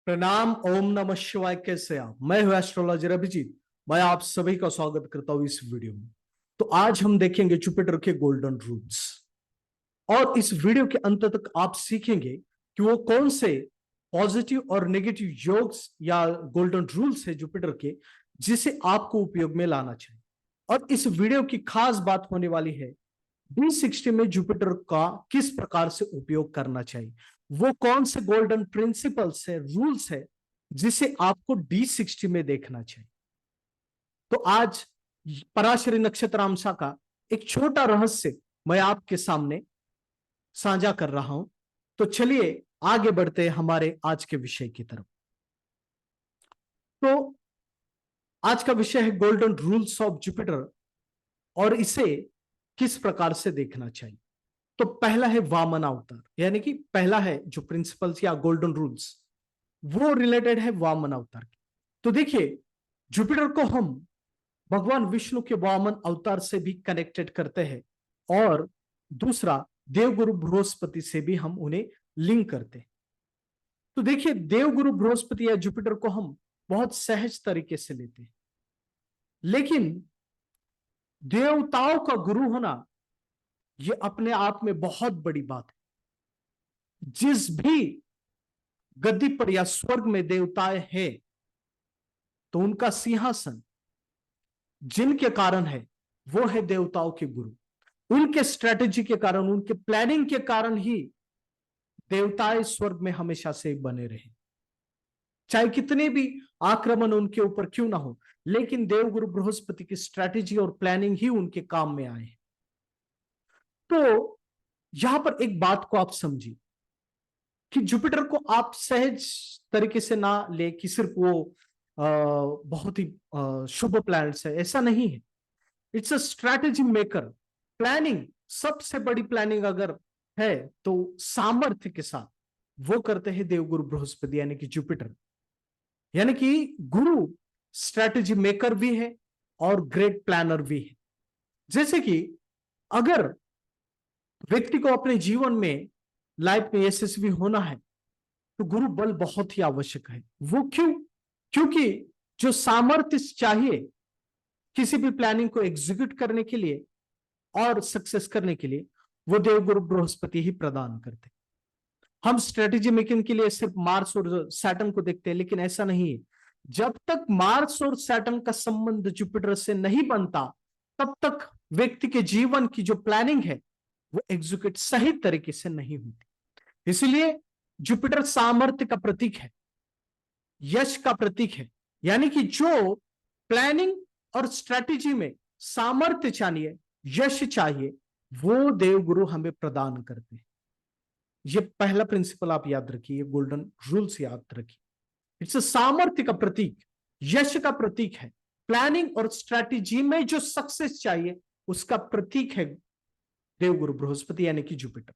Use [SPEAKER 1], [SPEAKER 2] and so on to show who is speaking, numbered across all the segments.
[SPEAKER 1] प्रणाम। ओम नमः शिवाय। कैसे आप? मैं हूं एस्ट्रोलॉजर अभिजीत। मैं आप सभी का स्वागत करता हूं इस वीडियो में। तो आज हम देखेंगे जुपिटर के गोल्डन रूल्स, और इस वीडियो के अंत तक आप सीखेंगे कि वो कौन से पॉजिटिव और नेगेटिव योग्स या गोल्डन रूल्स है जुपिटर के, जिसे आपको उपयोग में लाना चाहिए। और इस वीडियो की खास बात होने वाली है D60 में जुपिटर का किस प्रकार से उपयोग करना चाहिए, वो कौन से गोल्डन प्रिंसिपल्स है, रूल्स है, जिसे आपको D60 में देखना चाहिए। तो आज पराशरी नक्षत्रांशा का एक छोटा रहस्य मैं आपके सामने साझा कर रहा हूं। तो चलिए आगे बढ़ते हैं हमारे आज के विषय की तरफ। तो आज का विषय है गोल्डन रूल्स ऑफ जुपिटर, और इसे किस प्रकार से देखना चाहिए। तो पहला है वामन अवतार, यानी कि पहला है जो प्रिंसिपल्स या गोल्डन रूल्स, वो रिलेटेड है वामन अवतार की। तो देखिए, जुपिटर को हम भगवान विष्णु के वामन अवतार से भी कनेक्टेड करते हैं, और दूसरा देवगुरु बृहस्पति से भी हम उन्हें लिंक करते हैं। तो देखिए, देवगुरु बृहस्पति या जुपिटर को हम बहुत सहज तरीके से लेते हैं, लेकिन देवताओं का गुरु होना यह अपने आप में बहुत बड़ी बात है। जिस भी गद्दी पर या स्वर्ग में देवताएं हैं, तो उनका सिंहासन जिनके कारण है वो है देवताओं के गुरु। उनके स्ट्रेटेजी के कारण, उनके प्लानिंग के कारण ही देवताएं स्वर्ग में हमेशा से बने रहे। चाहे कितने भी आक्रमण उनके ऊपर क्यों ना हो, लेकिन देवगुरु बृहस्पति की स्ट्रेटेजी और प्लानिंग ही उनके काम में आए। तो यहां पर एक बात को आप समझिए कि जुपिटर को आप सहज तरीके से ना ले कि सिर्फ वो बहुत ही शुभ प्लैनेट्स है, ऐसा नहीं है। It's a strategy maker. Planning, सबसे बड़ी प्लानिंग अगर है तो सामर्थ्य के साथ वो करते हैं देवगुरु बृहस्पति, यानी कि जुपिटर। यानी कि गुरु स्ट्रैटेजी मेकर भी है और ग्रेट प्लानर भी है। जैसे कि अगर व्यक्ति को अपने जीवन में, लाइफ में यशस्वी होना है, तो गुरु बल बहुत ही आवश्यक है। वो क्यों? क्योंकि जो सामर्थ्य चाहिए किसी भी प्लानिंग को एग्जीक्यूट करने के लिए और सक्सेस करने के लिए, वो देवगुरु बृहस्पति ही प्रदान करते। हम स्ट्रेटेजी मेकिंग के लिए सिर्फ मार्स और सैटर्न को देखते हैं, लेकिन ऐसा नहीं है। जब तक मार्स और सैटर्न का संबंध जुपिटर से नहीं बनता, तब तक व्यक्ति के जीवन की जो प्लानिंग है वो एग्जीक्यूट सही तरीके से नहीं होती। इसलिए जुपिटर सामर्थ्य का प्रतीक है, यश का प्रतीक है। यानी कि जो प्लानिंग और स्ट्रेटेजी में सामर्थ्य चाहिए, यश चाहिए, वो देवगुरु हमें प्रदान करते हैं। ये पहला प्रिंसिपल आप याद रखिए, गोल्डन रूल्स याद रखिए। इट्स सामर्थ्य का प्रतीक, यश का प्रतीक है। प्लानिंग और स्ट्रेटेजी में जो सक्सेस चाहिए उसका प्रतीक है देवगुरु बृहस्पति, यानी कि जुपिटर।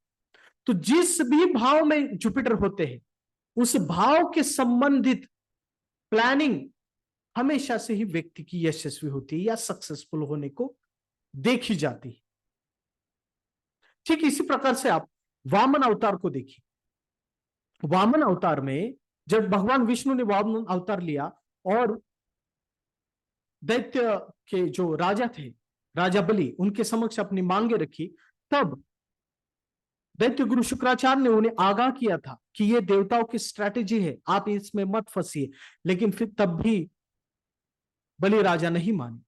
[SPEAKER 1] तो जिस भी भाव में जुपिटर होते हैं, उस भाव के संबंधित प्लानिंग हमेशा से ही व्यक्ति की यशस्वी होती है या सक्सेसफुल होने को देखी जाती है। ठीक इसी प्रकार से आप वामन अवतार को देखिए। वामन अवतार में जब भगवान विष्णु ने वामन अवतार लिया और दैत्य के जो राजा थे, राजा बलि, उनके समक्ष अपनी मांगे रखी, तब दैत्य गुरु शुक्राचार्य ने उन्हें आगाह किया था कि यह देवताओं की स्ट्रैटेजी है, आप इसमें मत फंसिए। लेकिन फिर तब भी बलि राजा नहीं माने।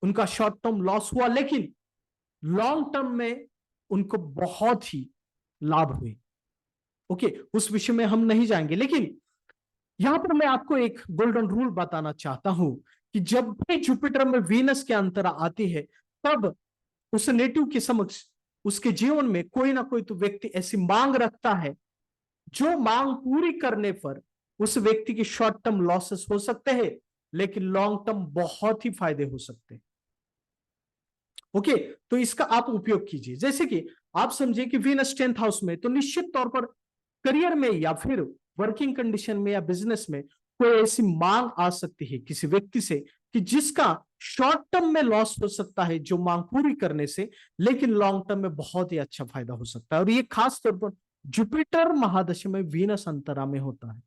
[SPEAKER 1] उनका शॉर्ट टर्म लॉस हुआ, लेकिन लॉन्ग टर्म में उनको बहुत ही लाभ हुए। ओके, उस विषय में हम नहीं जाएंगे, लेकिन यहां पर मैं आपको एक गोल्डन रूल बताना चाहता हूं कि जब भी जुपिटर में वीनस के अंतरा आती है, तब उस नेटिव के समक्ष उसके जीवन में कोई ना कोई तो व्यक्ति ऐसी मांग रखता है, जो मांग पूरी करने पर उस व्यक्ति के शॉर्ट टर्म लॉसेस हो सकते हैं, लेकिन लॉन्ग टर्म बहुत ही फायदे हो सकते हैं। ओके, तो इसका आप उपयोग कीजिए। जैसे कि आप समझिए कि वीनस 10th हाउस में, तो निश्चित तौर पर करियर में या फिर वर्किंग कंडीशन में या बिजनेस में कोई ऐसी मांग आ सकती है किसी व्यक्ति से कि जिसका शॉर्ट टर्म में लॉस हो सकता है जो मांग पूरी करने से, लेकिन लॉन्ग टर्म में बहुत ही अच्छा फायदा हो सकता है। और ये खास तौर पर जुपिटर महादशा में वीनस अंतरा में होता है।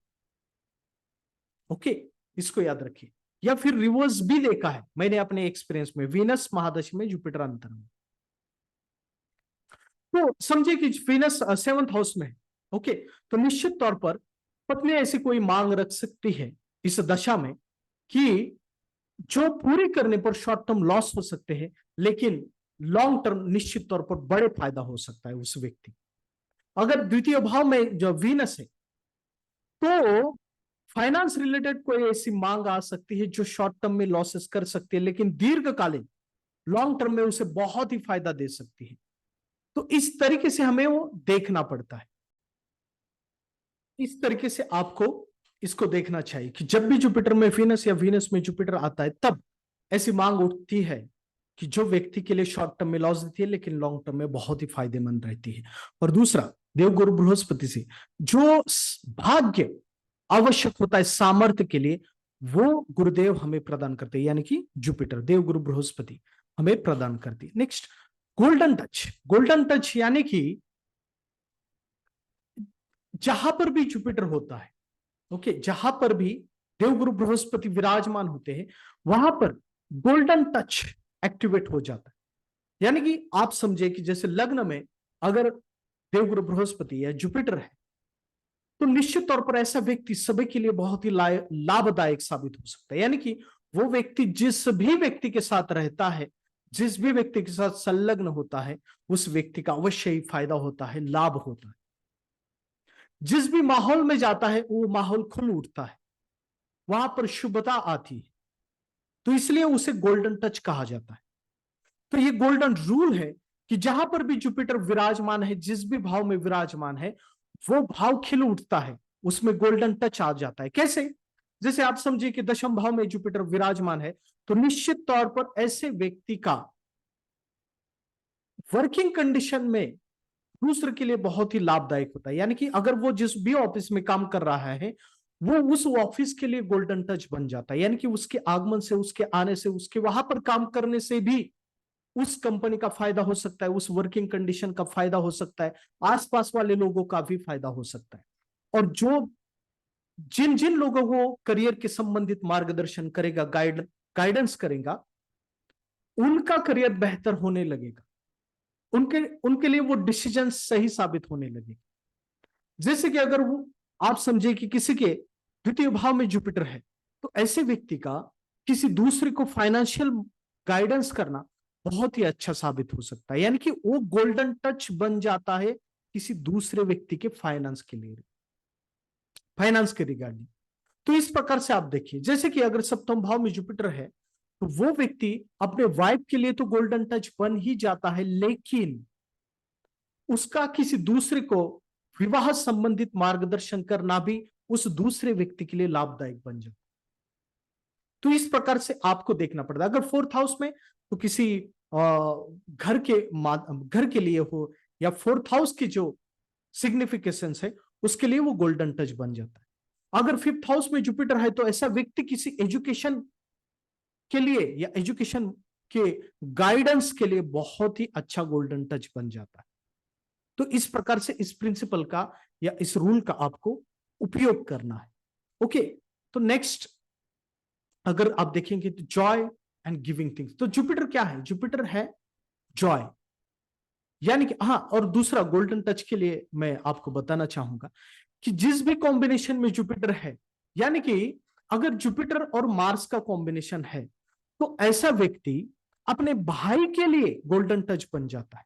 [SPEAKER 1] ओके, इसको याद रखिए। या फिर रिवर्स भी देखा है मैंने अपने एक्सपीरियंस में, वीनस महादशा में जुपिटर अंतर में। तो समझिए कि वीनस 7th हाउस में है, ओके, तो निश्चित तौर पर पत्नी ऐसी कोई मांग रख सकती है इस दशा में कि जो पूरी करने पर शॉर्ट टर्म लॉस हो सकते हैं, लेकिन लॉन्ग टर्म निश्चित तौर पर बड़े फायदा हो सकता है उस व्यक्ति। अगर द्वितीय भाव में जो वीनस है, तो फाइनेंस रिलेटेड कोई ऐसी मांग आ सकती है जो शॉर्ट टर्म में लॉसेस कर सकती है, लेकिन दीर्घकालीन लॉन्ग टर्म में उसे बहुत ही फायदा दे सकती है। तो इस तरीके से हमें वो देखना पड़ता है। इस तरीके से आपको इसको देखना चाहिए कि जब भी जुपिटर में वीनस या वीनस में जुपिटर आता है, तब ऐसी मांग उठती है कि जो व्यक्ति के लिए शॉर्ट टर्म में लॉस देती है, लेकिन लॉन्ग टर्म में बहुत ही फायदेमंद रहती है। और दूसरा, देवगुरु बृहस्पति से जो भाग्य आवश्यक होता है सामर्थ्य के लिए, वो गुरुदेव हमें प्रदान करते हैं, यानी कि जुपिटर, देवगुरु बृहस्पति हमें प्रदान करती है। Next, golden touch. Golden touch यानी कि जहां पर भी जुपिटर होता है, ओके, जहां पर भी देवगुरु बृहस्पति विराजमान होते हैं, वहां पर गोल्डन टच एक्टिवेट हो जाता है। यानी कि आप समझे कि जैसे लग्न में अगर देवगुरु बृहस्पति या जुपिटर है, तो निश्चित तौर पर ऐसा व्यक्ति सभी के लिए बहुत ही लाभदायक साबित हो सकता है। यानी कि वो व्यक्ति जिस भी व्यक्ति के साथ रहता है, जिस भी व्यक्ति के साथ संलग्न होता है, उस व्यक्ति का अवश्य ही फायदा होता है, लाभ होता है। जिस भी माहौल में जाता है वो माहौल खुल उठता है, वहां पर शुभता आती है, तो इसलिए उसे गोल्डन टच कहा जाता है। तो ये गोल्डन रूल है कि जहां पर भी जुपिटर विराजमान है, जिस भी भाव में विराजमान है, वो भाव खिल उठता है, उसमें गोल्डन टच आ जाता है। कैसे? जैसे आप समझिए कि 10th भाव में जुपिटर विराजमान है, तो निश्चित तौर पर ऐसे व्यक्ति का वर्किंग कंडीशन में दूसरे के लिए बहुत ही लाभदायक होता है। यानी कि अगर वो जिस भी ऑफिस में काम कर रहा है, वो उस ऑफिस के लिए गोल्डन टच बन जाता है। यानी कि उसके आगमन से, उसके आने से, उसके वहां पर काम करने से भी उस कंपनी का फायदा हो सकता है, उस वर्किंग कंडीशन का फायदा हो सकता है, आसपास वाले लोगों का भी फायदा हो सकता है। और जो जिन जिन लोगों को करियर के संबंधित मार्गदर्शन करेगा, गाइडेंस करेगा, उनका करियर बेहतर होने लगेगा, उनके उनके लिए वो डिसीजन सही साबित होने लगे। जैसे कि अगर वो, आप समझे कि किसी के द्वितीय भाव में जुपिटर है, तो ऐसे व्यक्ति का किसी दूसरे को फाइनेंशियल गाइडेंस करना बहुत ही अच्छा साबित हो सकता है। यानी कि वो गोल्डन टच बन जाता है किसी दूसरे व्यक्ति के फाइनेंस के लिए, फाइनेंस के रिगार्डिंग। तो इस प्रकार से आप देखिए, जैसे कि अगर सप्तम भाव में जुपिटर है, तो वो व्यक्ति अपने वाइफ के लिए तो गोल्डन टच बन ही जाता है, लेकिन उसका किसी दूसरे को विवाह संबंधित मार्गदर्शन करना भी उस दूसरे व्यक्ति के लिए लाभदायक बन जाता है। तो इस प्रकार से आपको देखना पड़ता है। अगर 4th हाउस में, तो किसी घर के लिए हो, या 4th हाउस की जो सिग्निफिकेशंस है उसके लिए वो गोल्डन टच बन जाता है। अगर 5th हाउस में जुपिटर है, तो ऐसा व्यक्ति किसी एजुकेशन के लिए या एजुकेशन के गाइडेंस के लिए बहुत ही अच्छा गोल्डन टच बन जाता है। तो इस प्रकार से इस प्रिंसिपल का या इस रूल का आपको उपयोग करना है। ओके, तो नेक्स्ट अगर आप देखेंगे तो जॉय एंड गिविंग थिंग्स, तो जुपिटर क्या है? जुपिटर है जॉय, यानी कि हाँ, और दूसरा गोल्डन टच के लिए मैं आपको बताना चाहूंगा कि जिस भी कॉम्बिनेशन में जुपिटर है, यानी कि अगर जुपिटर और मार्स का कॉम्बिनेशन है, तो ऐसा व्यक्ति अपने भाई के लिए गोल्डन टच बन जाता है।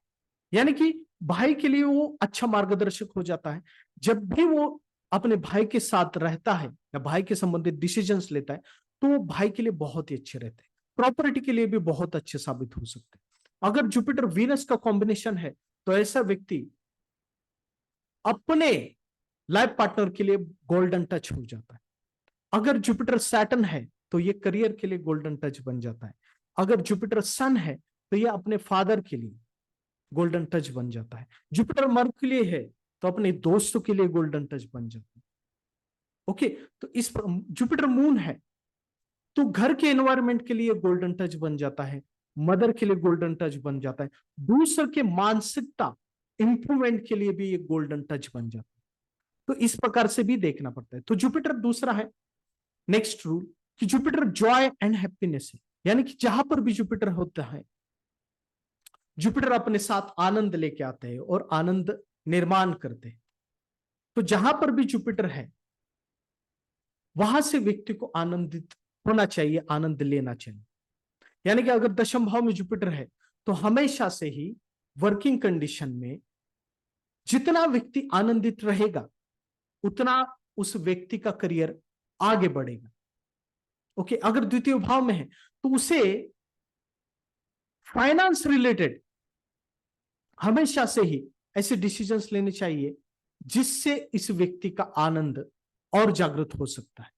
[SPEAKER 1] यानी कि भाई के लिए वो अच्छा मार्गदर्शक हो जाता है। जब भी वो अपने भाई के साथ रहता है या भाई के संबंधित डिसीजंस लेता है, तो वो भाई के लिए बहुत ही अच्छे रहते हैं, प्रॉपर्टी के लिए भी बहुत अच्छे साबित हो सकते हैं। अगर जुपिटर वीनस का कॉम्बिनेशन है, तो ऐसा व्यक्ति अपने लाइफ पार्टनर के लिए गोल्डन टच हो जाता है। अगर जुपिटर सैटर्न है, तो ये करियर के लिए गोल्डन टच बन जाता है। अगर जुपिटर सन है, तो ये अपने फादर के लिए गोल्डन टच बन जाता है। जुपिटर मर्क के लिए है, तो अपने दोस्तों के लिए गोल्डन टच बन जाता है। ओके, तो इस जुपिटर मून है, तो घर के एनवायरनमेंट के लिए गोल्डन टच बन जाता है, मदर के लिए गोल्डन टच बन जाता है, दूसरे के मानसिकता इंप्रूवमेंट के लिए भी ये गोल्डन टच बन जाता है। तो इस प्रकार से भी देखना पड़ता है। तो जुपिटर दूसरा है नेक्स्ट रूल कि जुपिटर जॉय एंड हैप्पीनेस है, यानी कि जहां पर भी जुपिटर होता है, जुपिटर अपने साथ आनंद लेके आते हैं और आनंद निर्माण करते हैं। तो जहां पर भी जुपिटर है वहां से व्यक्ति को आनंदित होना चाहिए, आनंद लेना चाहिए। यानी कि अगर दशम भाव में जुपिटर है तो हमेशा से ही वर्किंग कंडीशन में जितना व्यक्ति आनंदित रहेगा उतना उस व्यक्ति का करियर आगे बढ़ेगा। ओके, अगर द्वितीय भाव में है तो उसे फाइनेंस रिलेटेड हमेशा से ही ऐसे डिसीजंस लेने चाहिए जिससे इस व्यक्ति का आनंद और जागृत हो सकता है।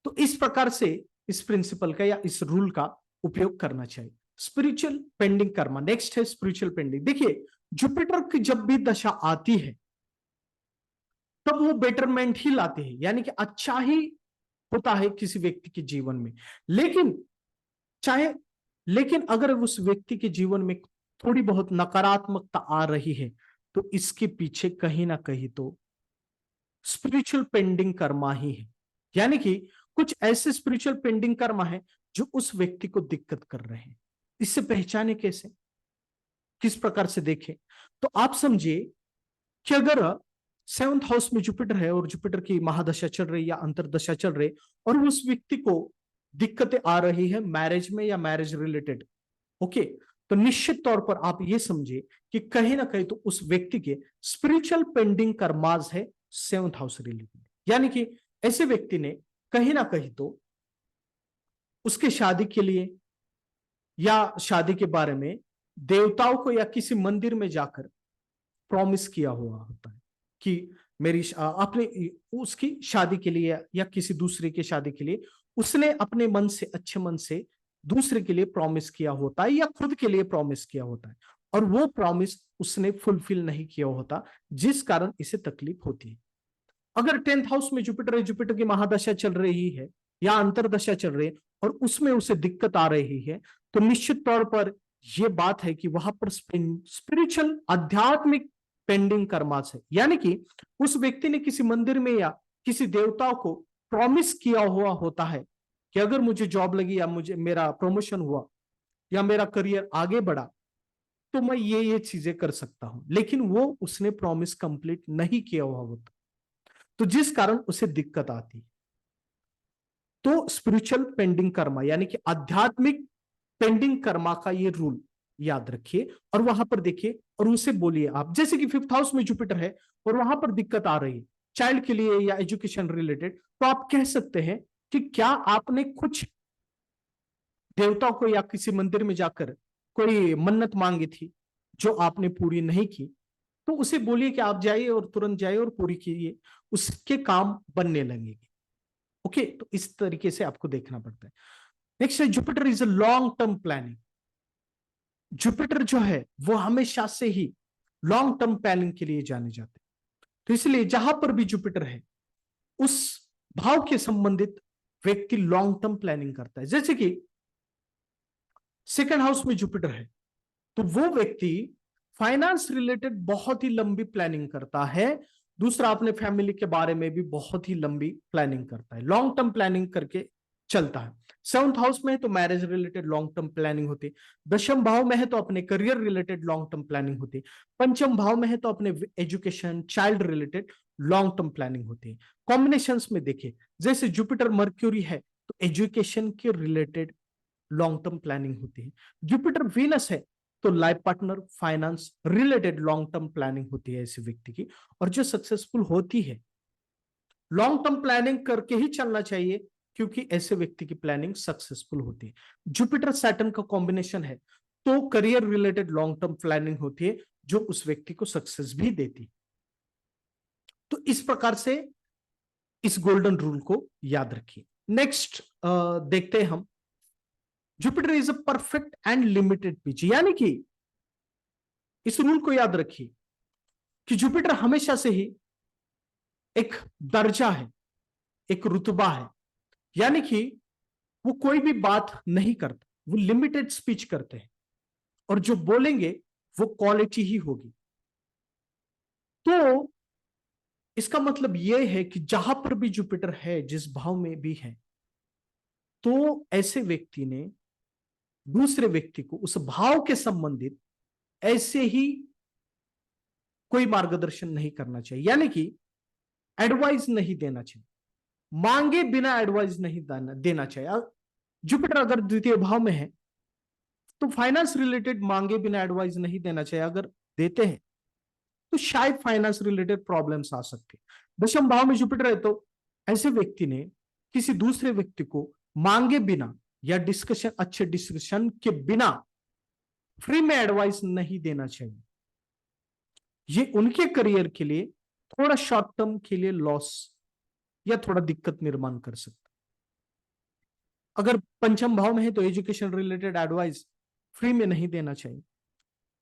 [SPEAKER 1] तो इस प्रकार से इस प्रिंसिपल का या इस रूल का उपयोग करना चाहिए। स्पिरिचुअल पेंडिंग कर्मा, नेक्स्ट है स्पिरिचुअल पेंडिंग। देखिए, जुपिटर की जब भी दशा आती है तब वो बेटरमेंट ही लाते हैं, यानी कि अच्छा ही होता है किसी व्यक्ति के जीवन में। लेकिन अगर उस व्यक्ति के जीवन में थोड़ी बहुत नकारात्मकता आ रही है तो इसके पीछे कहीं ना कहीं तो स्पिरिचुअल पेंडिंग कर्मा ही है। यानी कि कुछ ऐसे स्पिरिचुअल पेंडिंग कर्मा है जो उस व्यक्ति को दिक्कत कर रहे हैं। इससे पहचाने कैसे, किस प्रकार से देखें? तो आप समझिए कि अगर 7th हाउस में जुपिटर है और जुपिटर की महादशा चल रही या अंतरदशा चल रही और उस व्यक्ति को दिक्कतें आ रही है मैरिज में या मैरिज रिलेटेड, ओके, तो निश्चित तौर पर आप ये समझिए कि कहीं ना कहीं तो उस व्यक्ति के स्पिरिचुअल पेंडिंग कर्माज है 7th हाउस रिलेटेड। यानी कि ऐसे व्यक्ति ने कहीं ना कहीं तो उसके शादी के लिए या शादी के बारे में देवताओं को या किसी मंदिर में जाकर प्रॉमिस किया हुआ होता है कि मेरी आपने उसकी शादी के लिए या किसी दूसरे की शादी के लिए उसने अपने मन से, अच्छे मन से दूसरे के लिए प्रॉमिस किया होता है या खुद के लिए प्रॉमिस किया होता है और वो प्रॉमिस उसने फुलफिल नहीं किया होता, जिस कारण इसे तकलीफ होती है। अगर 10th हाउस में जुपिटर है, जुपिटर की महादशा चल रही है या अंतरदशा चल रही है और उसमें उसे दिक्कत आ रही है तो निश्चित तौर पर यह बात है कि वहां पर स्पिरिचुअल आध्यात्मिक पेंडिंग कर्मास है। यानी कि उस व्यक्ति ने किसी मंदिर में या किसी देवताओं को प्रॉमिस किया हुआ होता है कि अगर मुझे जॉब लगी या मुझे मेरा प्रमोशन हुआ या मेरा करियर आगे बढ़ा तो मैं ये चीजें कर सकता हूं, लेकिन वो उसने प्रॉमिस कंप्लीट नहीं किया हुआ होता तो जिस कारण उसे दिक्कत आती। तो स्पिरिचुअल पेंडिंग कर्मा यानी कि आध्यात्मिक पेंडिंग कर्मा का ये रूल याद रखिए और वहां पर देखिए और उसे बोलिए आप, जैसे कि 5th हाउस में जुपिटर है और वहां पर दिक्कत आ रही है चाइल्ड के लिए या एजुकेशन रिलेटेड, तो आप कह सकते हैं कि क्या आपने कुछ देवताओं को या किसी मंदिर में जाकर कोई मन्नत मांगी थी जो आपने पूरी नहीं की, तो उसे बोलिए कि आप जाइए और तुरंत जाइए और पूरी कीजिए, उसके काम बनने लगेंगे। ओके, तो इस तरीके से आपको देखना पड़ता है। नेक्स्ट है Jupiter is a long term planning. Jupiter जो है वो हमेशा से ही लॉन्ग टर्म प्लानिंग के लिए जाने जाते हैं, तो इसलिए जहां पर भी जुपिटर है उस भाव के संबंधित व्यक्ति लॉन्ग टर्म प्लानिंग करता है। जैसे कि 2nd हाउस में जुपिटर है तो वो व्यक्ति फाइनेंस रिलेटेड बहुत ही लंबी प्लानिंग करता है। दूसरा, अपने फैमिली के बारे में भी बहुत ही लंबी प्लानिंग करता है, लॉन्ग टर्म प्लानिंग करके चलता है। 7th हाउस में है तो marriage related long term planning होती है। दशम भाव में है तो अपने career related long term planning होती है। पंचम भाव में है तो अपने education, child related long term planning होती है। कॉम्बिनेशंस में देखिए, जैसे जुपिटर मर्क्यूरी है तो एजुकेशन के रिलेटेड लॉन्ग टर्म प्लानिंग होती है। जुपिटर वीनस है तो life partner, finance related long term planning होती है ऐसे व्यक्ति की, और जो सक्सेसफुल होती है। लॉन्ग टर्म प्लानिंग करके ही चलना चाहिए क्योंकि ऐसे व्यक्ति की प्लानिंग सक्सेसफुल होती है। जुपिटर सैटर्न का कॉम्बिनेशन है तो career related long term planning होती है जो उस व्यक्ति को सक्सेस भी देती है। तो इस प्रकार से इस गोल्डन रूल को याद रखिए। नेक्स्ट देखते हैं हम, Jupiter is a perfect and limited pitch. यानी कि इस रूल को याद रखिए कि जुपिटर हमेशा से ही एक दर्जा है, एक रुतबा है। यानी कि वो कोई भी बात नहीं करता, वो लिमिटेड स्पीच करते हैं और जो बोलेंगे वो क्वालिटी ही होगी। तो इसका मतलब यह है कि जहां पर भी जुपिटर है, जिस भाव में भी है, तो ऐसे व्यक्ति ने दूसरे व्यक्ति को उस भाव के संबंधित ऐसे ही कोई मार्गदर्शन नहीं करना चाहिए, यानी कि एडवाइस नहीं देना चाहिए, मांगे बिना एडवाइस नहीं देना चाहिए। जुपिटर अगर द्वितीय भाव में है तो फाइनेंस रिलेटेड मांगे बिना एडवाइस नहीं देना चाहिए। अगर देते हैं तो शायद फाइनेंस रिलेटेड प्रॉब्लम्स आ सकते हैं। दशम भाव में जुपिटर है तो ऐसे व्यक्ति ने किसी दूसरे व्यक्ति को मांगे बिना या डिस्कशन, अच्छे डिस्कशन के बिना फ्री में एडवाइस नहीं देना चाहिए। ये उनके करियर के लिए थोड़ा शॉर्ट टर्म के लिए लॉस या थोड़ा दिक्कत निर्माण कर सकता। अगर पंचम भाव में है तो एजुकेशन रिलेटेड एडवाइस फ्री में नहीं देना चाहिए।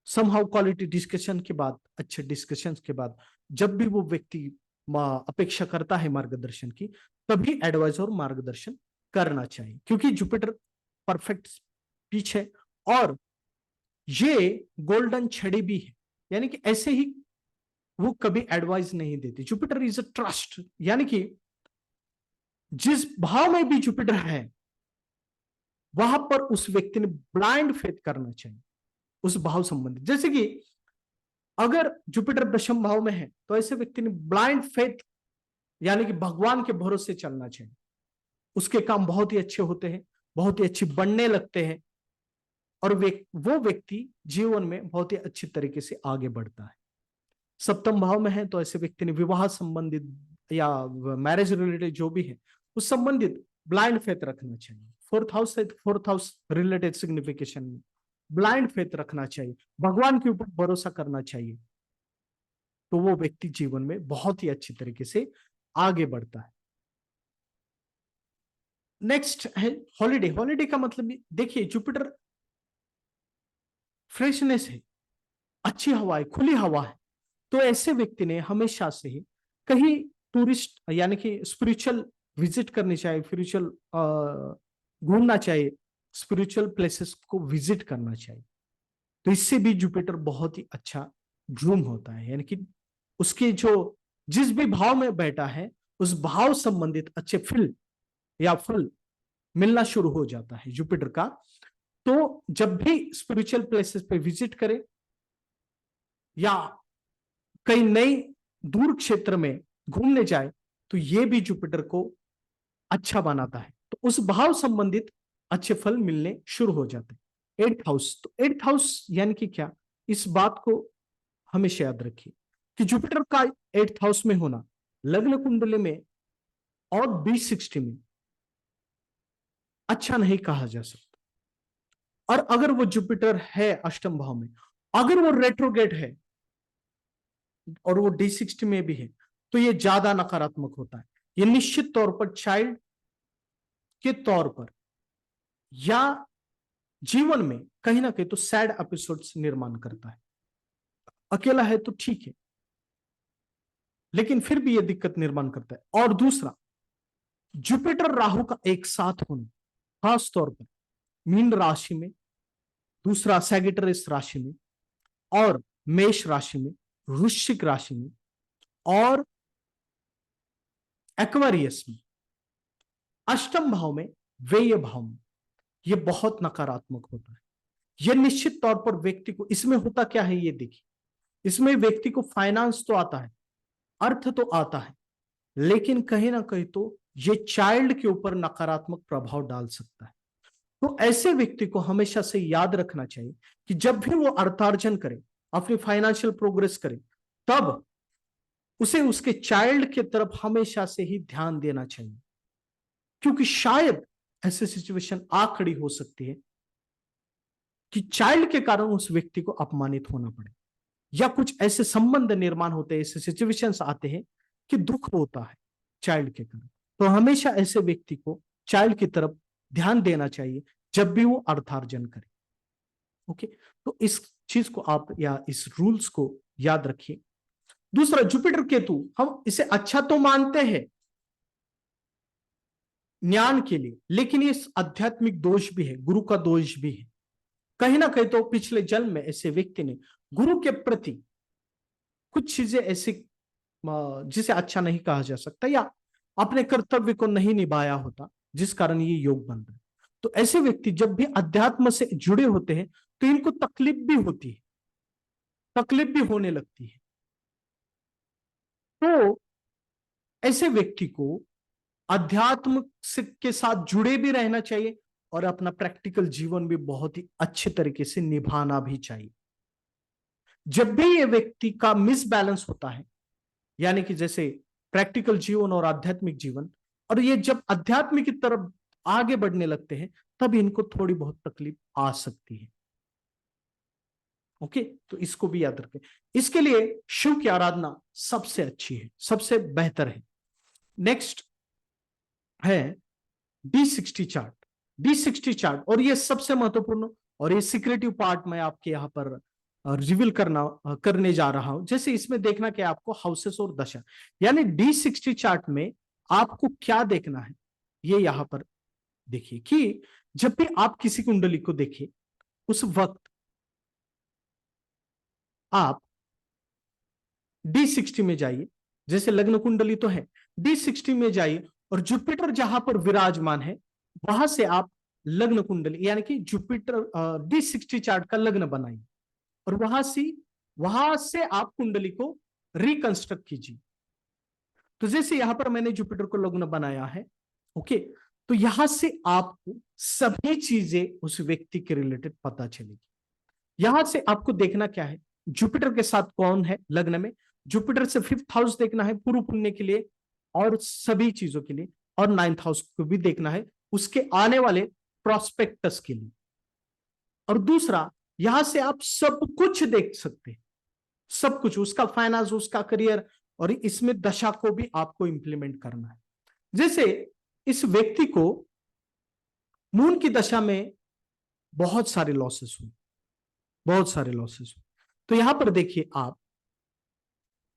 [SPEAKER 1] समहाउ क्वालिटी डिस्कशन के बाद, अच्छे डिस्कशन के बाद जब भी वो व्यक्ति अपेक्षा करता है मार्गदर्शन की, तभी एडवाइस और मार्गदर्शन करना चाहिए, क्योंकि जुपिटर परफेक्ट स्पीच है और ये गोल्डन छड़ी भी है, यानी कि ऐसे ही वो कभी एडवाइस नहीं देती। जुपिटर इज अ ट्रस्ट, यानी कि जिस भाव में भी जुपिटर है वहां पर उस व्यक्ति ने ब्लाइंड फेथ करना चाहिए उस भाव संबंधित। जैसे कि अगर जुपिटर दशम भाव में है तो ऐसे व्यक्ति ने ब्लाइंड फेथ, यानी कि भगवान के भरोसे चलना चाहिए। उसके काम बहुत ही अच्छे होते हैं, बहुत ही अच्छी बनने लगते हैं और वो व्यक्ति जीवन में बहुत ही अच्छी तरीके से आगे बढ़ता है। सप्तम भाव में है तो ऐसे व्यक्ति ने विवाह संबंधित या मैरिज रिलेटेड जो भी है उस संबंधित ब्लाइंड फेथ रखना चाहिए। फोर्थ हाउस रिलेटेड सिग्निफिकेशन में ब्लाइंड फेथ रखना चाहिए, भगवान के ऊपर भरोसा करना चाहिए, तो वो व्यक्ति जीवन में बहुत ही अच्छी तरीके से आगे बढ़ता है। नेक्स्ट है हॉलीडे। हॉलीडे का मतलब देखिए, जुपिटर फ्रेशनेस है, अच्छी हवा है, खुली हवा है, तो ऐसे व्यक्ति ने हमेशा से ही कहीं टूरिस्ट यानी कि स्पिरिचुअल विजिट करनी चाहिए, स्पिरिचुअल घूमना चाहिए, स्पिरिचुअल प्लेसेस को विजिट करना चाहिए। तो इससे भी जुपिटर बहुत ही अच्छा ड्रूम होता है, यानी कि उसके जो जिस भी भाव में बैठा है उस भाव संबंधित अच्छे फल मिलना शुरू हो जाता है जुपिटर का। तो जब भी स्पिरिचुअल प्लेसेस पे विजिट करे या कई नई दूर क्षेत्र में घूमने जाए तो ये भी जुपिटर को अच्छा बनाता है, तो उस भाव संबंधित अच्छे फल मिलने शुरू हो जाते हैं। एट्थ हाउस, तो एट्थ हाउस यानी कि क्या, इस बात को हमेशा याद रखिए कि जुपिटर का एट्थ हाउस में होना लग्न कुंडली में और B60 में अच्छा नहीं कहा जा सकता। और अगर वो जुपिटर है अष्टम भाव में, अगर वो रेट्रोगेट है और वो D60 में भी है तो ये ज्यादा नकारात्मक होता है। ये निश्चित तौर पर चाइल्ड के तौर पर या जीवन में कहीं ना कहीं तो सैड एपिसोड्स निर्माण करता है। अकेला है तो ठीक है, लेकिन फिर भी ये दिक्कत निर्माण करता है। और दूसरा, जुपिटर राहु का एक साथ होना, खास तौर पर मीन राशि में, दूसरा सैगिटरियस राशि में और मेष राशि में, वृश्चिक राशि में और एक्वेरियस में, अष्टम भाव में, व्यय भाव में, यह बहुत नकारात्मक होता है। यह निश्चित तौर पर व्यक्ति को, इसमें होता क्या है ये देखिए, इसमें व्यक्ति को फाइनेंस तो आता है, अर्थ तो आता है, लेकिन कहीं ना कहीं तो ये चाइल्ड के ऊपर नकारात्मक प्रभाव डाल सकता है। तो ऐसे व्यक्ति को हमेशा से याद रखना चाहिए कि जब भी वो अर्थार्जन करे, अपनी फाइनेंशियल प्रोग्रेस करे, तब उसे उसके चाइल्ड की तरफ हमेशा से ही ध्यान देना चाहिए, क्योंकि शायद ऐसी सिचुएशन आ खड़ी हो सकती है कि चाइल्ड के कारण उस व्यक्ति को अपमानित होना पड़े या कुछ ऐसे संबंध निर्माण होते हैं, ऐसे सिचुएशंस आते हैं कि दुख होता है चाइल्ड के कारण। तो हमेशा ऐसे व्यक्ति को चाइल्ड की तरफ ध्यान देना चाहिए जब भी वो अर्थार्जन करे। ओके, तो इस चीज को आप या इस रूल्स को याद रखिए। दूसरा, जुपिटर केतु, हम इसे अच्छा तो मानते हैं ज्ञान के लिए, लेकिन ये आध्यात्मिक दोष भी है, गुरु का दोष भी है। कहीं ना कहीं तो पिछले जन्म में ऐसे व्यक्ति ने गुरु के प्रति कुछ चीजें ऐसी जिसे अच्छा नहीं कहा जा सकता, या अपने कर्तव्य को नहीं निभाया होता, जिस कारण ये योग बन रहा है। तो ऐसे व्यक्ति जब भी अध्यात्म से जुड़े होते हैं तो इनको तकलीफ भी होती है, तकलीफ भी होने लगती है। तो ऐसे व्यक्ति को अध्यात्म के साथ जुड़े भी रहना चाहिए और अपना प्रैक्टिकल जीवन भी बहुत ही अच्छे तरीके से निभाना भी चाहिए। जब भी ये व्यक्ति का मिसबैलेंस होता है, यानी कि जैसे प्रैक्टिकल जीवन और आध्यात्मिक जीवन, और ये जब अध्यात्म की तरफ आगे बढ़ने लगते हैं, तब इनको थोड़ी बहुत तकलीफ आ सकती है। ओके, तो इसको भी याद रखें। इसके लिए शिव की आराधना सबसे अच्छी है, सबसे बेहतर है। नेक्स्ट है D60 चार्ट। D60 चार्ट, और ये सबसे महत्वपूर्ण और ये सीक्रेटिव पार्ट मैं आपके यहां पर रिवील करने जा रहा हूं। जैसे इसमें देखना क्या, आपको हाउसेस और दशा, यानी D60 चार्ट में आपको क्या देखना है, ये यहां पर देखिए कि जब भी आप किसी कुंडली को देखें, उस वक्त आप D60 में जाइए। जैसे लग्न कुंडली तो है, D60 में जाइए और जुपिटर जहां पर विराजमान है, वहां से आप लग्न कुंडली यानी कि जुपिटर D60 चार्ट का लग्न बनाइए, और वहां से आप कुंडली को रिकंस्ट्रक्ट कीजिए। तो जैसे यहां पर मैंने जुपिटर को लग्न बनाया है, ओके, तो यहां से आपको सभी चीजें उस व्यक्ति के रिलेटेड पता चलेगी। यहां से आपको देखना क्या है, जुपिटर के साथ कौन है लग्न में, जुपिटर से 5th हाउस देखना है पूर्व पुण्य के लिए और सभी चीजों के लिए, और 9th हाउस को भी देखना है उसके आने वाले प्रोस्पेक्टस के लिए। और दूसरा, यहां से आप सब कुछ देख सकते हैं, सब कुछ, उसका फाइनेंस, उसका करियर, और इसमें दशा को भी आपको इंप्लीमेंट करना है। जैसे इस व्यक्ति को मून की दशा में बहुत सारे लॉसेस हुए, बहुत सारे लॉसेस हुए। तो यहां पर देखिए आप,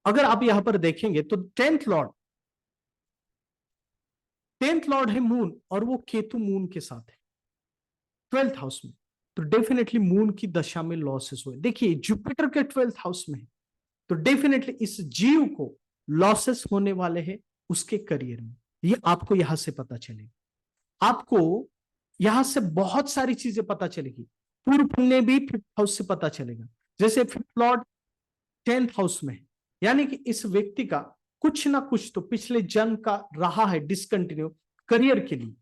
[SPEAKER 1] अगर आप यहां पर देखेंगे तो 10th लॉर्ड है मून, और वो केतु मून के साथ है 12th हाउस में। तो डेफिनेटली मून की दशा में लॉसेस हुए। देखिए जुपिटर के 12th हाउस में है, तो डेफिनेटली इस जीव को लॉसेस होने वाले हैं उसके करियर में। ये आपको यहां से पता चलेगा, आपको यहां से बहुत सारी चीजें पता चलेगी। पूर्व पुण्य भी 5th हाउस से पता चलेगा। जैसे 5th लॉर्ड 10th हाउस में है, यानी कि इस व्यक्ति का कुछ ना कुछ तो पिछले जन्म का रहा है डिसकंटिन्यू करियर के लिए,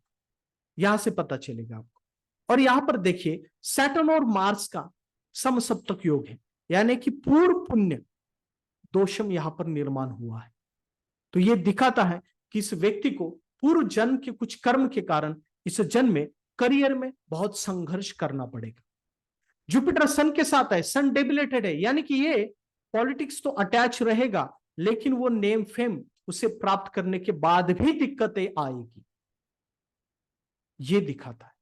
[SPEAKER 1] यहां से पता चलेगा आपको। और यहां पर देखिए सैटर्न और मार्स का समसप्तक योग है, यानी कि पूर्व पुण्य दोषम यहां पर निर्माण हुआ है। तो यह दिखाता है कि इस व्यक्ति को पूर्व जन्म के कुछ कर्म के कारण इस जन्म में करियर में बहुत संघर्ष करना पड़ेगा। जुपिटर सन के साथ है, सन डेबिलेटेड है, यानी कि ये पॉलिटिक्स तो अटैच रहेगा, लेकिन वो नेम फेम उसे प्राप्त करने के बाद भी दिक्कतें आएगी, ये दिखाता है।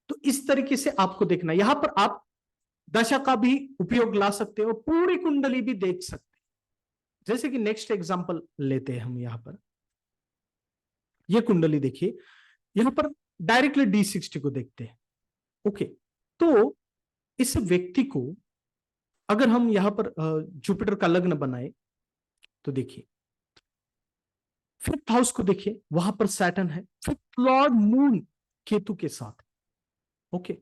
[SPEAKER 1] तो इस तरीके से आपको देखना, यहां पर आप दशा का भी उपयोग ला सकते हो, पूरी कुंडली भी देख सकते हैं। जैसे कि नेक्स्ट एग्जांपल लेते हैं हम, यहां पर ये कुंडली देखिए, यहां पर डायरेक्टली D60 को देखते हैं। ओके, तो इस व्यक्ति को अगर हम यहां पर जुपिटर का लग्न बनाए, तो देखिए 5th हाउस को देखिए, वहां पर सैटर्न है, 5th लॉर्ड मून केतु के साथ। ओके,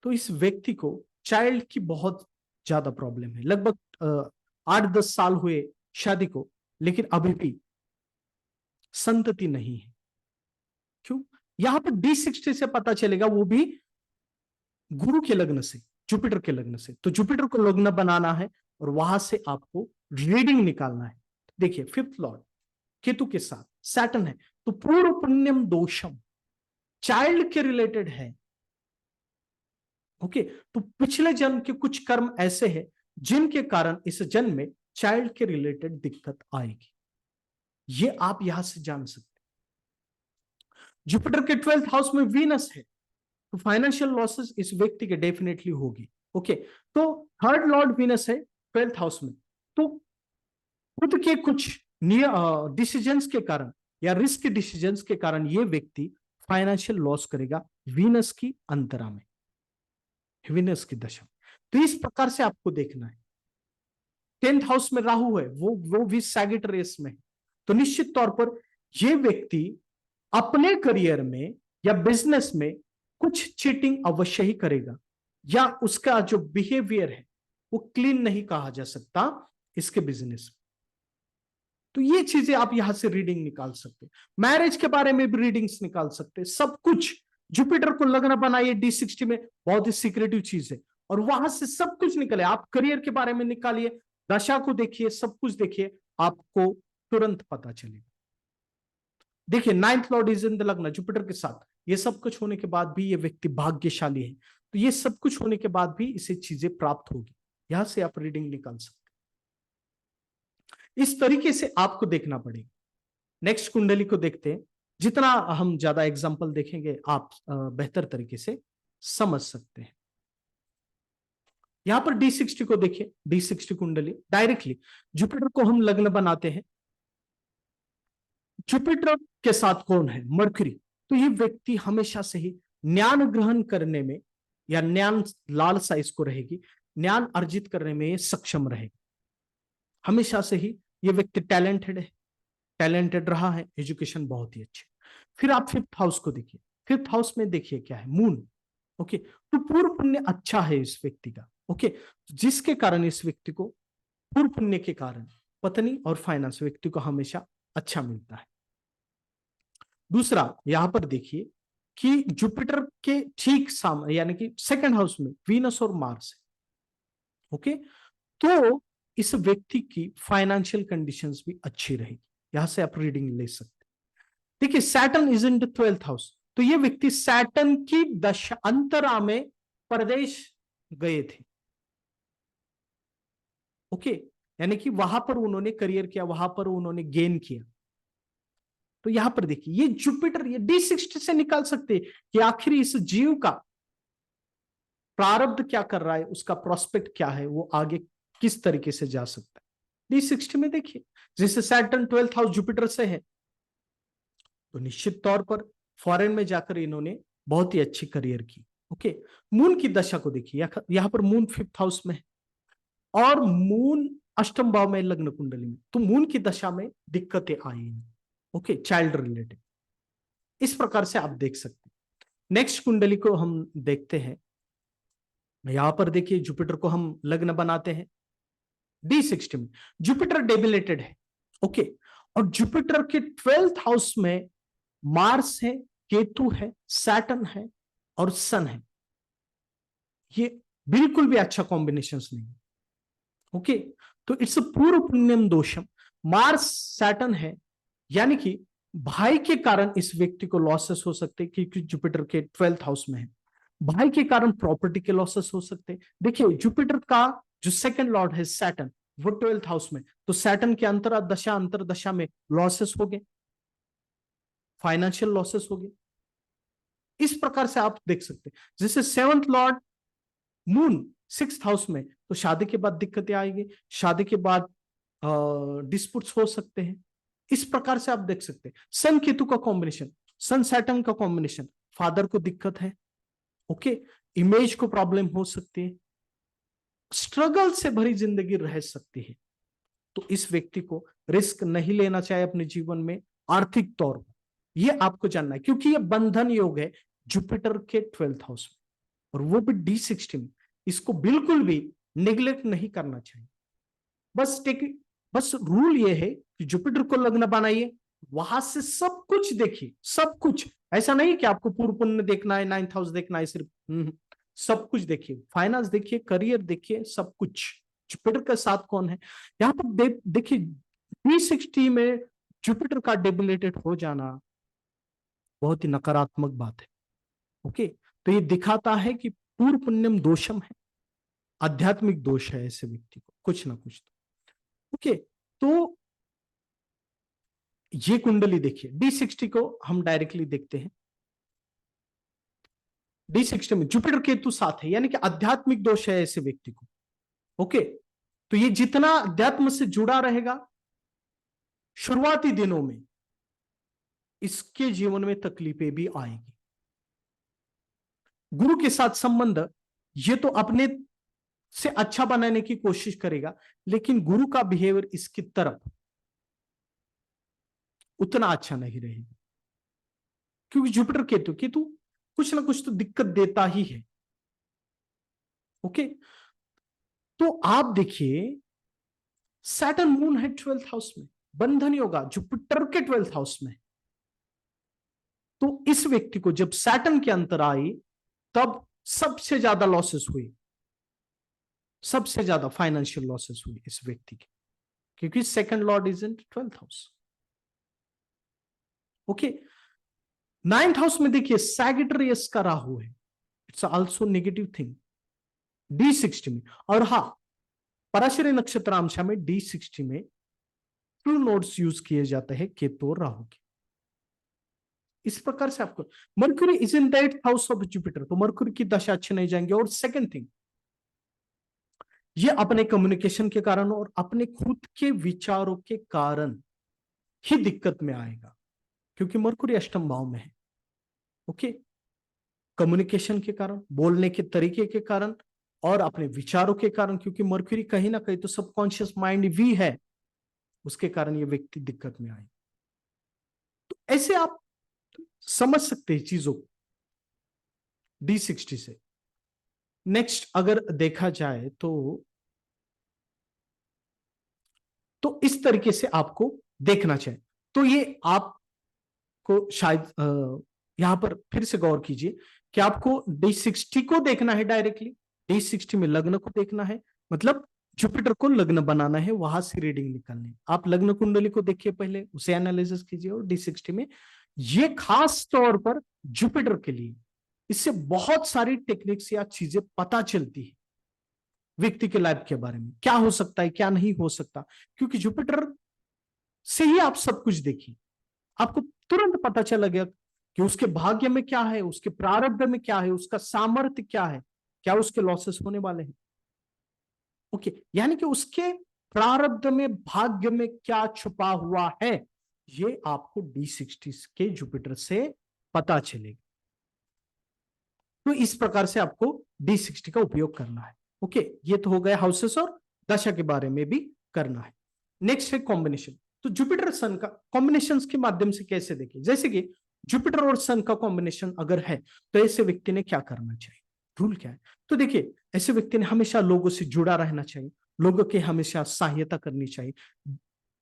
[SPEAKER 1] तो इस व्यक्ति को चाइल्ड की बहुत ज्यादा प्रॉब्लम है। लगभग 8-10 साल हुए शादी को, लेकिन अभी भी संतति नहीं है। क्यों? यहां पर D60 से पता चलेगा, वो भी गुरु के लग्न से, जुपिटर के लग्न से। तो जुपिटर को लग्न बनाना है और वहां से आपको रीडिंग निकालना है। देखिए 5th लॉर्ड केतु के साथ सैटर्न है, तो पूर्व पुण्यम दोषम चाइल्ड के रिलेटेड है। ओके, तो पिछले जन्म के कुछ कर्म ऐसे हैं जिनके कारण इस जन्म में चाइल्ड के रिलेटेड दिक्कत आएगी, ये आप यहां से जान सकते हैं। जुपिटर के 12th हाउस में वीनस है, तो फाइनेंशियल लॉसेस इस व्यक्ति के डेफिनेटली होगी। ओके, तो 3rd लॉर्ड वीनस है 12th हाउस में, तो खुद के कुछ डिसीजंस के कारण या रिस्क डिसीजंस के कारण ये व्यक्ति फाइनेंशियल लॉस करेगा वीनस की अंतरा में, वीनस की दशा। तो इस प्रकार से आपको देखना है। 10th हाउस में राहु है, वो भी सैगिटेरियस में है। तो निश्चित तौर पर ये व्यक्ति अपने करियर में या बिजनेस में कुछ चीटिंग अवश्य ही करेगा, या उसका जो बिहेवियर है वो क्लीन नहीं कहा जा सकता इसके बिजनेस में। तो ये चीजें आप यहां से रीडिंग निकाल सकते हैं। मैरिज के बारे में भी रीडिंग्स निकाल सकते हैं, सब कुछ। जुपिटर को लग्न बनाइए D60 में, बहुत ही सीक्रेटिव चीज है, और वहां से सब कुछ निकले। आप करियर के बारे में निकालिए, दशा को देखिए, सब कुछ देखिए, आपको तुरंत पता चलेगा। देखिए 9th Lord is in the लग्न जुपिटर के साथ, ये सब कुछ होने के बाद भी ये व्यक्ति भाग्यशाली है। तो ये सब कुछ होने के बाद भी इसे चीजें प्राप्त होगी। यहां से आप रीडिंग निकाल सकते हैं। इस तरीके से आपको देखना पड़ेगा। नेक्स्ट कुंडली को देखते हैं। जितना हम ज्यादा एग्जांपल देखेंगे आप बेहतर तरीके से समझ सकते हैं। यहां पर D60 को देखिए, D60 कुंडली डायरेक्टली जुपिटर को हम लग्न बनाते हैं। जुपिटर के साथ कौन है? मरकरी। तो ये व्यक्ति हमेशा से ही ज्ञान ग्रहण करने में या ज्ञान लालसा इसको रहेगी, ज्ञान अर्जित करने में ये सक्षम रहेगा। हमेशा से ही ये व्यक्ति टैलेंटेड है, टैलेंटेड रहा है, एजुकेशन बहुत ही अच्छी। फिर आप 5th हाउस को देखिए। 5th हाउस में देखिए क्या है? मून। ओके, तो पूर्व पुण्य अच्छा है इस व्यक्ति का। ओके, जिसके कारण इस व्यक्ति को पूर्व पुण्य के कारण पत्नी और फाइनेंस व्यक्ति को हमेशा अच्छा मिलता है। दूसरा यहां पर देखिए कि जुपिटर के ठीक सामने यानी कि 2nd हाउस में वीनस और मार्स है। ओके, तो इस व्यक्ति की फाइनेंशियल कंडीशंस भी अच्छी रहेगी। यहां से आप रीडिंग ले सकते हैं। देखिए Saturn is in the 12th house, तो ये व्यक्ति सैटर्न की दशा अंतरा में प्रदेश गए थे। ओके, यानी कि वहां पर उन्होंने करियर किया, वहां पर उन्होंने गेन किया। तो यहां पर देखिए ये जुपिटर, ये D60 से निकाल सकते हैं कि आखिर इस जीव का प्रारब्ध क्या कर रहा है, उसका प्रोस्पेक्ट क्या है, वो आगे किस तरीके से जा सकता है। D60 में देखिए जैसे सैटर्न 12th हाउस जुपिटर से है, तो निश्चित तौर पर फॉरेन में जाकर इन्होंने बहुत ही अच्छी करियर की। ओके, मून की दशा को देखिए, यहां पर मून 5th हाउस में है और मून अष्टम भाव में लग्न कुंडली में, तो मून की दशा में दिक्कतें आई। Okay, child related. इस प्रकार से आप देख सकते हैं। नेक्स्ट कुंडली को हम देखते हैं। यहां पर देखिए जुपिटर को हम लग्न बनाते हैं D60 में। जुपिटर डेबिलेटेड है। ओके, और जुपिटर के 12th हाउस में मार्स है, केतु है, सैटर्न है और सन है। ये बिल्कुल भी अच्छा कॉम्बिनेशन नहीं। ओके, तो इट्स पूर्व पुण्यम दोषम। मार्स सैटर्न है, यानी कि भाई के कारण इस व्यक्ति को लॉसेस हो सकते, क्योंकि जुपिटर के 12th हाउस में है। भाई के कारण प्रॉपर्टी के लॉसेस हो सकते। देखिए जुपिटर का जो 2nd लॉर्ड है सैटर्न, वो 12th हाउस में, तो सैटर्न के अंतरदशा में लॉसेस हो गए, फाइनेंशियल लॉसेस हो गए। इस प्रकार से आप देख सकते हैं। जैसे 7th Lord moon 6th house में, तो शादी के बाद दिक्कतें आएगी, शादी के बाद डिस्प्यूट्स हो सकते हैं। इस प्रकार से आप देख सकते हैं। सन केतु का कॉम्बिनेशन, सन सैटर्न का कॉम्बिनेशन, फादर को दिक्कत है। ओके, इमेज को प्रॉब्लम हो सकती है, स्ट्रगल से भरी जिंदगी रह सकती है। तो इस व्यक्ति को रिस्क नहीं लेना चाहिए अपने जीवन में आर्थिक तौर पर। यह आपको जानना है, क्योंकि यह बंधन योग है जुपिटर के 12th हाउस में, और वो भी D60 में। इसको बिल्कुल भी निग्लेक्ट नहीं करना चाहिए। बस रूल ये है कि जुपिटर को लग्न बनाइए, वहां से सब कुछ देखिए, सब कुछ। ऐसा नहीं कि आपको पूर्व पुण्य देखना है, 9th हाउस देखना है सिर्फ, सब कुछ देखिए, फाइनेंस देखिए, करियर देखिए, सब कुछ। जुपिटर के साथ कौन है यहां पर देखिए D60 में जुपिटर का डेबिलेटेड हो जाना बहुत ही नकारात्मक बात है। ओके, तो ये दिखाता है कि पूर्व पुण्यम दोषम है, आध्यात्मिक दोष है ऐसे व्यक्ति को कुछ ना कुछ। ओके, तो ये कुंडली देखिए, D60 को हम डायरेक्टली देखते हैं। D60 में जुपिटर केतु साथ है, यानी कि आध्यात्मिक दोष है ऐसे व्यक्ति को। ओके, तो ये जितना अध्यात्म से जुड़ा रहेगा, शुरुआती दिनों में इसके जीवन में तकलीफें भी आएगी। गुरु के साथ संबंध, ये तो अपने से अच्छा बनाने की कोशिश करेगा, लेकिन गुरु का बिहेवियर इसकी तरफ उतना अच्छा नहीं रहेगा, क्योंकि जुपिटर केतु केतु कुछ ना कुछ तो दिक्कत देता ही है। ओके, तो आप देखिए सैटर्न मून है 12th हाउस में, बंधन योगा जुपिटर के 12th हाउस में। तो इस व्यक्ति को जब सैटर्न के अंतर आई तब सबसे ज्यादा लॉसेस हुई, सबसे ज्यादा फाइनेंशियल लॉसेस हुई इस व्यक्ति की, क्योंकि second Lord is in 12th house. Okay, 9th house में देखिए सैगिटेरियस का राहु है, it's also negative thing D60 में। और हाँ, पराशरी नक्षत्रांशा में D60 में ट्रू नोड्स यूज किए जाते हैं केतु और राहु के। इस प्रकार से आपको mercury is in the 8th house of Jupiter, तो मर्क्यूरी की दशा अच्छे नहीं जाएंगे। और सेकंड थिंग, ये अपने कम्युनिकेशन के कारण और अपने खुद के विचारों के कारण ही दिक्कत में आएगा, क्योंकि मर्क्यूरी अष्टम भाव में है। ओके, कम्युनिकेशन के कारण, बोलने के तरीके के कारण और अपने विचारों के कारण, क्योंकि मर्क्यूरी कहीं ना कहीं तो सबकॉन्शियस माइंड भी है, उसके कारण ये व्यक्ति दिक्कत में आए। तो ऐसे आप समझ सकते हैं चीजों को D60 से। नेक्स्ट अगर देखा जाए तो इस तरीके से आपको देखना चाहिए। तो ये आपको शायद यहां पर फिर से गौर कीजिए कि आपको D60 को देखना है डायरेक्टली, D60 में लग्न को देखना है, मतलब जुपिटर को लग्न बनाना है, वहां से रीडिंग निकालनी है। आप लग्न कुंडली को देखिए पहले, उसे एनालिसिस कीजिए, और D60 में ये खास तौर पर जुपिटर के लिए इससे बहुत सारी टेक्निक्स या चीजें पता चलती है व्यक्ति के लाइफ के बारे में, क्या हो सकता है क्या नहीं हो सकता, क्योंकि जुपिटर से ही आप सब कुछ देखिए, आपको तुरंत पता चला गया कि उसके भाग्य में क्या है, उसके प्रारब्ध में क्या है, उसका सामर्थ्य क्या है, क्या उसके लॉसेस होने वाले हैं। ओके, यानी कि उसके प्रारब्ध में, भाग्य में क्या छुपा हुआ है, ये आपको D60 के जुपिटर से पता चलेगा। तो इस प्रकार से आपको D60 का उपयोग करना है। ओके, ये तो हो गया हाउसेस और दशा के बारे में भी करना है। नेक्स्ट है कॉम्बिनेशन। तो जुपिटर सन का कॉम्बिनेशन के माध्यम से कैसे देखें, जैसे कि जुपिटर और सन का कॉम्बिनेशन अगर है तो ऐसे व्यक्ति ने क्या करना चाहिए, रूल क्या है। तो देखिए, ऐसे व्यक्ति ने हमेशा लोगों से जुड़ा रहना चाहिए, लोगों की हमेशा सहायता करनी चाहिए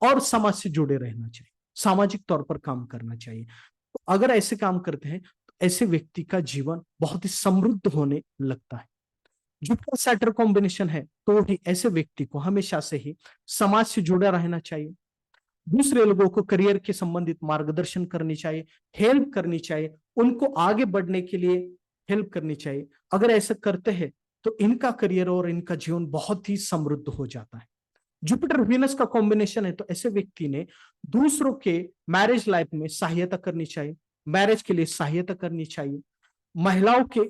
[SPEAKER 1] और समाज से जुड़े रहना चाहिए, सामाजिक तौर पर काम करना चाहिए। तो अगर ऐसे काम करते हैं तो ऐसे व्यक्ति का जीवन बहुत ही समृद्ध होने लगता है। जुपिटर सैटर्न कॉम्बिनेशन है तो भी ऐसे व्यक्ति को हमेशा से ही समाज से जुड़ा रहना चाहिए, दूसरे लोगों को करियर के संबंधित मार्गदर्शन करनी चाहिए, हेल्प करनी चाहिए, उनको आगे बढ़ने के लिए हेल्प करनी चाहिए। अगर ऐसा करते हैं तो इनका करियर और इनका जीवन बहुत ही समृद्ध हो जाता है। जुपिटर वीनस का कॉम्बिनेशन है तो ऐसे व्यक्ति ने दूसरों के मैरिज लाइफ में सहायता करनी चाहिए, मैरिज के लिए सहायता करनी चाहिए, महिलाओं के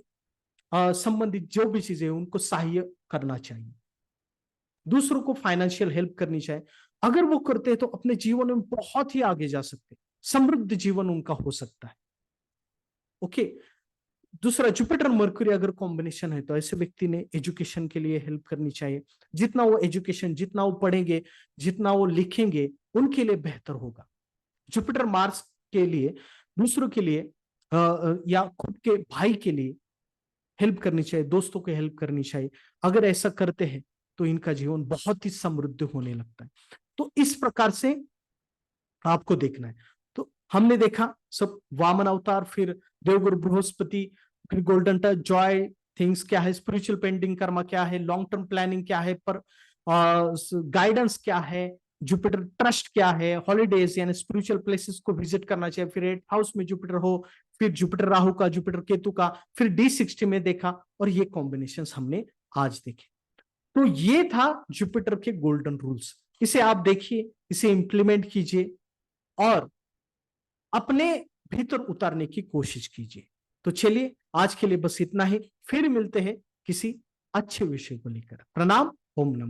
[SPEAKER 1] संबंधित जो भी चीजें उनको सहाय करना चाहिए, दूसरों को फाइनेंशियल हेल्प करनी चाहिए। अगर वो करते हैं तो अपने जीवन में बहुत ही आगे जा सकते हैं, समृद्ध जीवन उनका हो सकता है। ओके, दूसरा जुपिटर मर्क्यूरी अगर कॉम्बिनेशन है तो ऐसे व्यक्ति ने एजुकेशन के लिए हेल्प करनी चाहिए, जितना वो एजुकेशन, जितना वो पढ़ेंगे, जितना वो लिखेंगे, उनके लिए बेहतर होगा। जुपिटर मार्स के लिए, दूसरों के लिए या खुद के भाई के लिए हेल्प करनी चाहिए, दोस्तों को हेल्प करनी चाहिए। अगर ऐसा करते हैं तो इनका जीवन बहुत ही समृद्ध होने लगता है। तो इस प्रकार से आपको देखना है। तो हमने देखा सब वामन अवतार, फिर देवगुरु बृहस्पति, फिर गोल्डन टच, जॉय थिंग्स क्या है, स्पिरिचुअल पेंटिंग कर्मा क्या है, लॉन्ग टर्म प्लानिंग क्या है, पर गाइडेंस क्या है, जुपिटर ट्रस्ट क्या है, हॉलीडेज यानी स्पिरिचुअल प्लेसेस को विजिट करना चाहिए, फिर 8th हाउस में जुपिटर हो, फिर जुपिटर राहु का, जुपिटर केतु का, फिर D60 में देखा, और ये कॉम्बिनेशन हमने आज देखे। तो ये था जुपिटर के गोल्डन रूल्स। इसे आप देखिए, इसे इंप्लीमेंट कीजिए और अपने भीतर उतारने की कोशिश कीजिए। तो चलिए, आज के लिए बस इतना ही, फिर मिलते हैं किसी अच्छे विषय को लेकर। प्रणाम, ओम नमः।